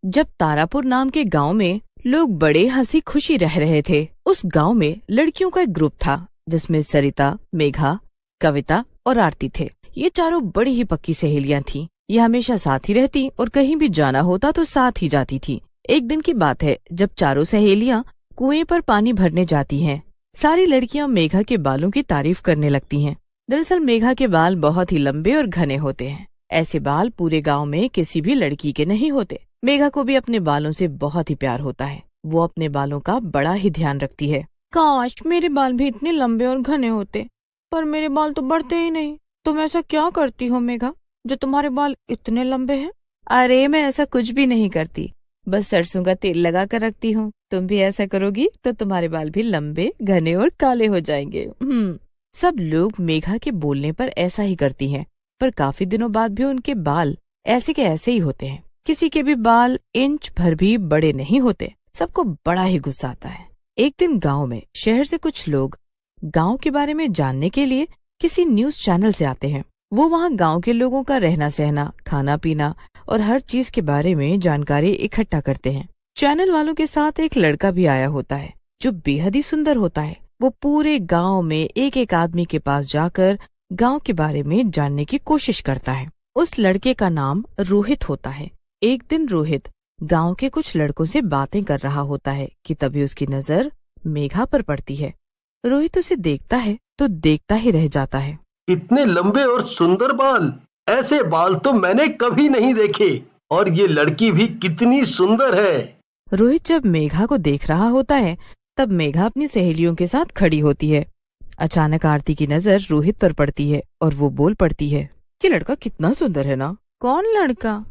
जब तारापुर नाम के गांव में लोग बड़े हंसी खुशी रह रहे थे। उस गांव में लड़कियों का एक ग्रुप था जिसमें सरिता, मेघा, कविता और आरती थे। ये चारों बड़ी ही पक्की सहेलियां थीं। ये हमेशा साथ ही रहती और कहीं भी जाना होता तो साथ ही जाती थी। एक दिन की बात है जब चारों सहेलियां कुएं पर पानी भरने जाती हैं। सारी लड़कियां मेघा के बालों की तारीफ करने लगती हैं। दरअसल मेघा के बाल बहुत ही लंबे और घने होते हैं। ऐसे बाल पूरे गांव में किसी भी लड़की के नहीं होते। मेघा को भी अपने बालों से बहुत ही प्यार होता है। वो अपने बालों का बड़ा ही ध्यान रखती है। काश मेरे बाल भी इतने लंबे और घने होते, पर मेरे बाल तो बढ़ते ही नहीं। तुम ऐसा क्या करती हो मेघा, जो तुम्हारे बाल इतने लंबे हैं? अरे मैं ऐसा कुछ भी नहीं करती, बस सरसों का तेल लगा कर रखती हूँ। तुम भी ऐसा करोगी तो तुम्हारे बाल भी लंबे, घने और काले हो जाएंगे। सब लोग मेघा के बोलने पर ऐसा ही करती हैं, पर काफी दिनों बाद भी उनके बाल ऐसे के ऐसे ही होते हैं। किसी के भी बाल इंच भर भी बड़े नहीं होते। सबको बड़ा ही गुस्सा आता है। एक दिन गांव में शहर से कुछ लोग गांव के बारे में जानने के लिए किसी न्यूज चैनल से आते हैं। वो वहाँ गांव के लोगों का रहना सहना, खाना पीना और हर चीज के बारे में जानकारी इकट्ठा करते हैं। चैनल वालों के साथ एक लड़का भी आया होता है जो बेहद ही सुंदर होता है। वो पूरे गांव में एक एक आदमी के पास जाकर गांव के बारे में जानने की कोशिश करता है। उस लड़के का नाम रोहित होता है। एक दिन रोहित गांव के कुछ लड़कों से बातें कर रहा होता है कि तभी उसकी नजर मेघा पर पड़ती है। रोहित उसे देखता है तो देखता ही रह जाता है। इतने लंबे और सुंदर बाल, ऐसे बाल तो मैंने कभी नहीं देखे। और ये लड़की भी कितनी सुंदर है। रोहित जब मेघा को देख रहा होता है तब मेघा अपनी सहेलियों के साथ खड़ी होती है। अचानक आरती की नजर रोहित पर पड़ती है और वो बोल पड़ती है, ये लड़का कितना सुंदर है ना। कौन लड़का?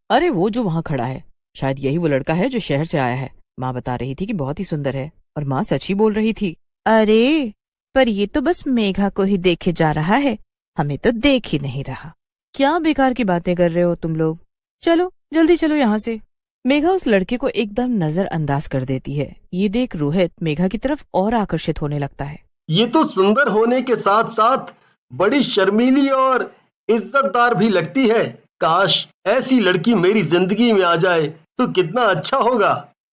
अरे वो जो वहाँ खड़ा है, शायद यही वो लड़का है जो शहर से आया है। माँ बता रही थी कि बहुत ही सुंदर है, और माँ सच ही बोल रही थी। अरे पर ये तो बस मेघा को ही देखे जा रहा है, हमें तो देख ही नहीं रहा। क्या बेकार की बातें कर रहे हो तुम लोग, चलो जल्दी चलो यहाँ से। मेघा उस लड़के को एकदम नजरअंदाज कर देती है। ये देख रोहित मेघा की तरफ और आकर्षित होने लगता है। ये तो सुंदर होने के साथ साथ बड़ी शर्मीली और इज्जतदार भी लगती है। काश ऐसी लड़की मेरी जिंदगी में आ जाए तो कितना अच्छा होगा।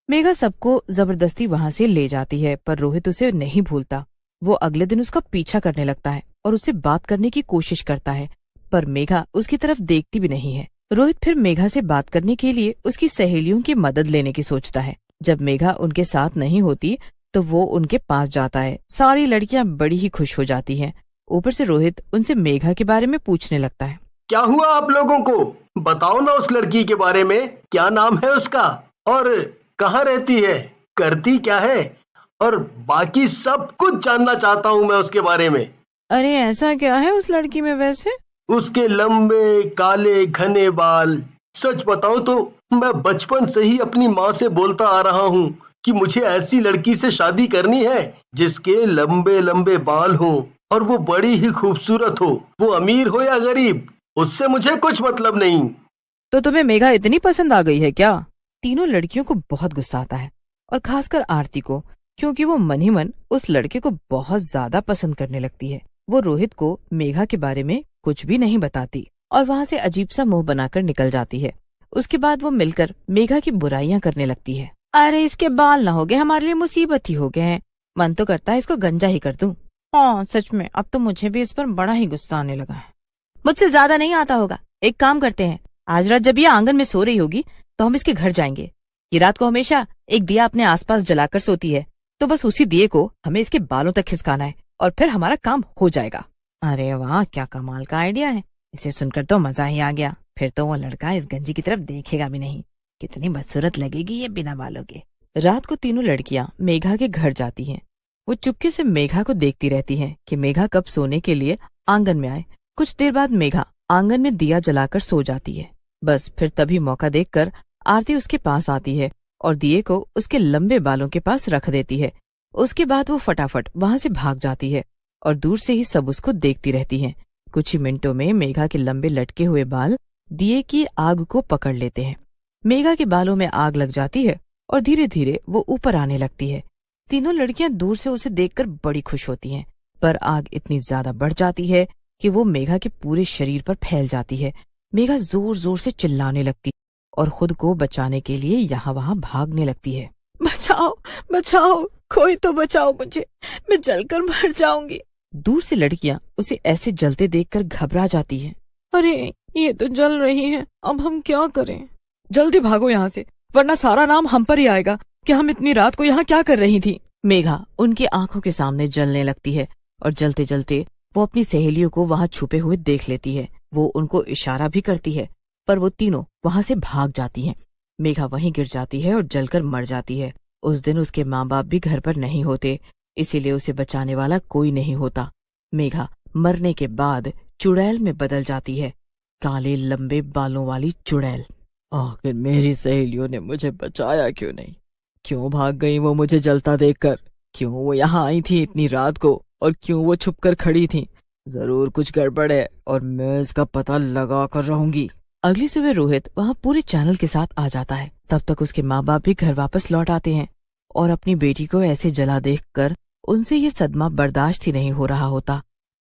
मेघा सबको जबरदस्ती वहाँ से ले जाती है, पर रोहित उसे नहीं भूलता। वो अगले दिन उसका पीछा करने लगता है और उससे बात करने की कोशिश करता है, पर मेघा उसकी तरफ देखती भी नहीं है। रोहित फिर मेघा से बात करने के लिए उसकी सहेलियों की मदद लेने की सोचता है। जब मेघा उनके साथ नहीं होती तो वो उनके पास जाता है। सारी लड़कियां बड़ी ही खुश हो जाती हैं। ऊपर से रोहित उनसे मेघा के बारे में पूछने लगता है। क्या हुआ आप लोगों को? बताओ ना उस लड़की के बारे में। क्या नाम है उसका और कहाँ रहती है, करती क्या है, और बाकी सब कुछ जानना चाहता हूँ मैं उसके बारे में। अरे ऐसा क्या है उस लड़की में वैसे? उसके लंबे काले घने बाल। सच बताओ तो मैं बचपन से ही अपनी माँ से बोलता आ रहा हूँ कि मुझे ऐसी लड़की से शादी करनी है जिसके लंबे लंबे बाल हों और वो बड़ी ही खूबसूरत हो। वो अमीर हो या गरीब, उससे मुझे कुछ मतलब नहीं। तो तुम्हें मेघा इतनी पसंद आ गई है क्या? तीनों लड़कियों को बहुत गुस्सा आता है, और खासकर आरती को, क्योंकि वो मन ही मन उस लड़के को बहुत ज्यादा पसंद करने लगती है। वो रोहित को मेघा के बारे में कुछ भी नहीं बताती और वहाँ से अजीब सा मुंह बनाकर निकल जाती है। उसके बाद वो मिलकर मेघा की बुराइयां करने लगती है। अरे इसके बाल ना हो गए हमारे लिए मुसीबत ही हो गए हैं। मन तो करता है इसको गंजा ही कर दूं। हाँ सच में, अब तो मुझे भी इस पर बड़ा ही गुस्सा आने लगा है। मुझसे ज्यादा नहीं आता होगा। एक काम करते हैं, आज रात जब ये आंगन में सो रही होगी तो हम इसके घर जाएंगे। ये रात को हमेशा एक दिया अपने आसपास जलाकर सोती है, तो बस उसी दिए को हमें इसके बालों तक खिसकाना है और फिर हमारा काम हो जाएगा। अरे वाह, क्या कमाल का आइडिया है। इसे सुनकर तो मजा ही आ गया। फिर तो वो लड़का इस गंजी की तरफ देखेगा भी नहीं। कितनी बदसूरत लगेगी ये बिना बालों के। रात को तीनों लड़कियां मेघा के घर जाती हैं। वो चुपके से मेघा को देखती रहती हैं कि मेघा कब सोने के लिए आंगन में आए। कुछ देर बाद मेघा आंगन में दिया जलाकर सो जाती है। बस फिर तभी मौका देखकर आरती उसके पास आती है और दिए को उसके लंबे बालों के पास रख देती है। उसके बाद वो फटाफट वहां से भाग जाती है और दूर से ही सब उसको देखती रहती हैं। कुछ ही मिनटों में मेघा के लंबे लटके हुए बाल दिए की आग को पकड़ लेते हैं। मेघा के बालों में आग लग जाती है और धीरे धीरे वो ऊपर आने लगती है। तीनों लड़कियां दूर से उसे देखकर बड़ी खुश होती हैं, पर आग इतनी ज्यादा बढ़ जाती है कि वो मेघा के पूरे शरीर पर फैल जाती है। मेघा जोर जोर से चिल्लाने लगती और खुद को बचाने के लिए यहाँ वहाँ भागने लगती है। बचाओ बचाओ, कोई तो बचाओ मुझे, मैं जलकर मर जाऊंगी। दूर से लड़कियां उसे ऐसे जलते देखकर घबरा जाती हैं। अरे ये तो जल रही है, अब हम क्या करें? जल्दी भागो यहाँ से, वरना सारा नाम हम पर ही आएगा कि हम इतनी रात को यहाँ क्या कर रही थी। मेघा उनकी आंखों के सामने जलने लगती है और जलते जलते वो अपनी सहेलियों को वहां छुपे हुए देख लेती है। वो उनको इशारा भी करती है, पर वो तीनों वहां से भाग जाती हैं। मेघा वहीं गिर जाती है और जलकर मर जाती है। उस दिन उसके माँ बाप भी घर पर नहीं होते, इसीलिए उसे बचाने वाला कोई नहीं होता। मेघा मरने के बाद चुड़ैल में बदल जाती है, काले लंबे बालों वाली चुड़ैल। आखिर मेरी सहेलियों ने मुझे बचाया क्यों नहीं? क्यों भाग गई वो मुझे जलता देखकर? क्यों वो यहाँ आई थी इतनी रात को, और क्यों वो छुपकर खड़ी थी? जरूर कुछ गड़बड़ है और मैं इसका पता लगा कर रहूंगी। अगली सुबह रोहित वहाँ पूरे चैनल के साथ आ जाता है। तब तक उसके माँ बाप भी घर वापस लौट आते हैं और अपनी बेटी को ऐसे जला देखकर उनसे ये सदमा बर्दाश्त ही नहीं हो रहा होता।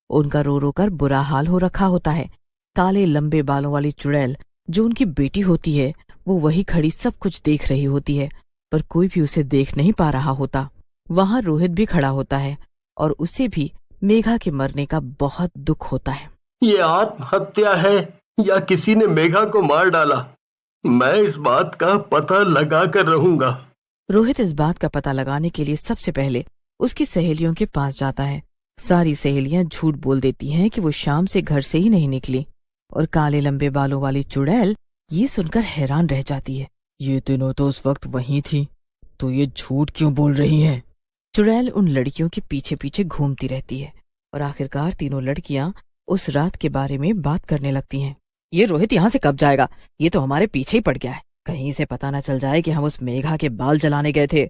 उनका रो रो कर बुरा हाल हो रखा होता है। काले लंबे बालों वाली चुड़ैल जो उनकी बेटी होती है, वो वही खड़ी सब कुछ देख रही होती है, पर कोई भी उसे देख नहीं पा रहा होता। वहाँ रोहित भी खड़ा होता है और उसे भी मेघा के मरने का बहुत दुख होता है। ये आत्महत्या है या किसी ने मेघा को मार डाला? मैं इस बात का पता लगा कर रहूंगा। रोहित इस बात का पता लगाने के लिए सबसे पहले उसकी सहेलियों के पास जाता है। सारी सहेलियां झूठ बोल देती हैं कि वो शाम से घर से ही नहीं निकली, और काले लंबे बालों वाली चुड़ैल ये सुनकर हैरान रह जाती है। ये तीनों तो उस वक्त वहीं थी, तो ये झूठ क्यों बोल रही हैं? चुड़ैल उन लड़कियों के पीछे पीछे घूमती रहती है और आखिरकार तीनों लड़कियां उस रात के बारे में बात करने लगती हैं। ये रोहित यहाँ से कब जाएगा? ये तो हमारे पीछे ही पड़ गया है। कहीं से पता न चल जाए कि हम उस मेघा के बाल जलाने गए थे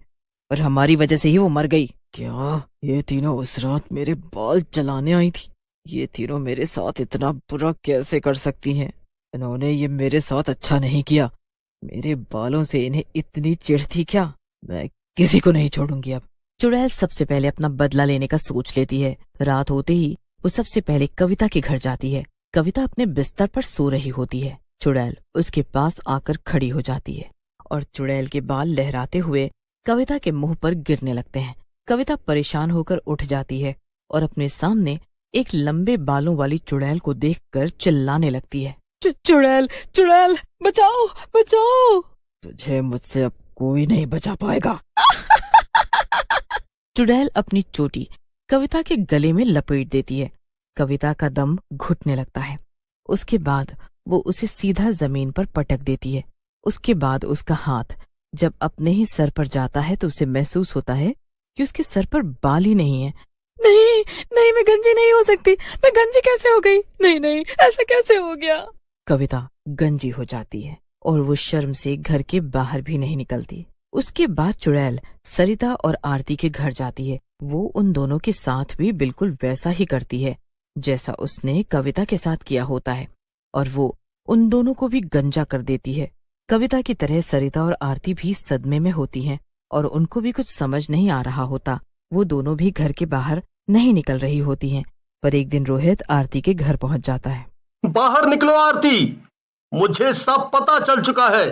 और हमारी वजह से ही वो मर गई। क्या ये तीनों उस रात मेरे बाल जलाने आई थी? ये तीनों मेरे साथ इतना बुरा कैसे कर सकती हैं? इन्होंने ये मेरे साथ अच्छा नहीं किया। मेरे बालों से इन्हें इतनी चिढ़ थी क्या? मैं किसी को नहीं छोड़ूंगी अब। चुड़ैल सबसे पहले अपना बदला लेने का सोच लेती है। रात होते ही वो सबसे पहले कविता के घर जाती है। कविता अपने बिस्तर पर सो रही होती है। चुड़ैल उसके पास आकर खड़ी हो जाती है और चुड़ैल के बाल लहराते हुए कविता के मुंह पर गिरने लगते हैं। कविता परेशान होकर उठ जाती है और अपने सामने एक लंबे बालों वाली चुड़ैल को देखकर चिल्लाने लगती है। चुड़ैल चुड़ैल, बचाओ बचाओ! तुझे मुझसे अब कोई नहीं बचा पाएगा। चुड़ैल अपनी चोटी कविता के गले में लपेट देती है। कविता का दम घुटने लगता है। उसके बाद वो उसे सीधा जमीन पर पटक देती है। उसके बाद उसका हाथ जब अपने ही सर पर जाता है तो उसे महसूस होता है कि उसके सर पर बाल ही नहीं है। नहीं नहीं, मैं गंजी नहीं हो सकती। मैं गंजी कैसे हो गई? नहीं नहीं, ऐसा कैसे हो गया? कविता गंजी हो जाती है और वो शर्म से घर के बाहर भी नहीं निकलती। उसके बाद चुड़ैल सरिता और आरती के घर जाती है। वो उन दोनों के साथ भी बिल्कुल वैसा ही करती है जैसा उसने कविता के साथ किया होता है, और वो उन दोनों को भी गंजा कर देती है। कविता की तरह सरिता और आरती भी सदमे में होती हैं और उनको भी कुछ समझ नहीं आ रहा होता। वो दोनों भी घर के बाहर नहीं निकल रही होती हैं। पर एक दिन रोहित आरती के घर पहुंच जाता है। बाहर निकलो आरती, मुझे सब पता चल चुका है।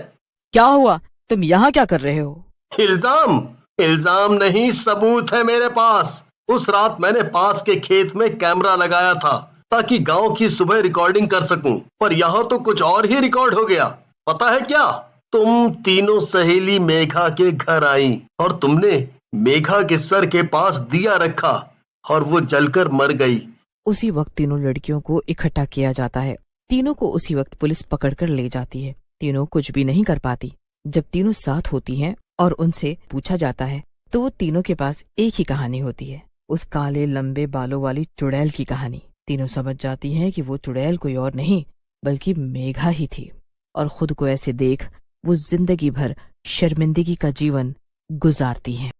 क्या हुआ? तुम यहाँ क्या कर रहे हो? इल्जाम? इल्जाम नहीं, सबूत है मेरे पास। उस रात मैंने पास के खेत में कैमरा लगाया था ताकि गांव की सुबह रिकॉर्डिंग कर सकूं, पर यहाँ तो कुछ और ही रिकॉर्ड हो गया। पता है क्या? तुम तीनों सहेली मेघा के घर आई और तुमने मेघा के सर के पास दिया रखा और वो जलकर मर गई। उसी वक्त तीनों लड़कियों को इकट्ठा किया जाता है। तीनों को उसी वक्त पुलिस पकड़कर ले जाती है। तीनों कुछ भी नहीं कर पाती। जब तीनों साथ होती हैं और उनसे पूछा जाता है तो वो तीनों के पास एक ही कहानी होती है, उस काले लंबे बालों वाली चुड़ैल की कहानी। तीनों समझ जाती हैं कि वो चुड़ैल कोई और नहीं बल्कि मेघा ही थी, और खुद को ऐसे देख वो जिंदगी भर शर्मिंदगी का जीवन गुजारती हैं।